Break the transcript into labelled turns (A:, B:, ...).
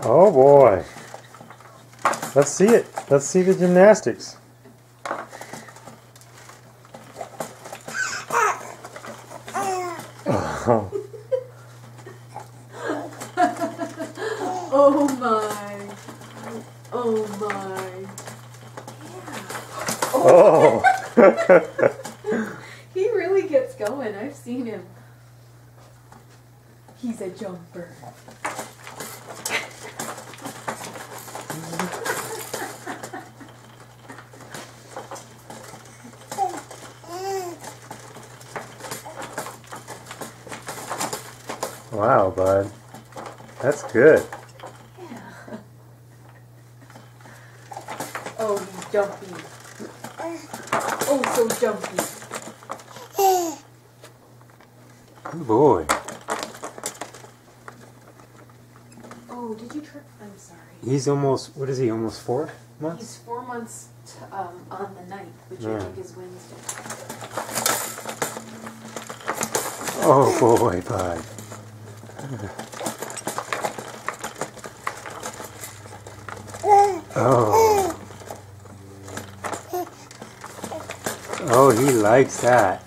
A: Oh boy. Let's see it. Let's see the gymnastics. Oh.
B: Oh my. Oh my. Yeah.
A: Oh.
B: He really gets going. I've seen him. He's a jumper.
A: Wow, bud. That's good.
B: Yeah. Oh, he's jumpy. Oh, so jumpy.
A: Good boy.
B: Oh, did you trip? I'm sorry.
A: He's almost, what is he, almost 4 months?
B: He's 4 months on the 9th, which I think is Wednesday.
A: Oh boy, bud. Oh. Oh, he likes that.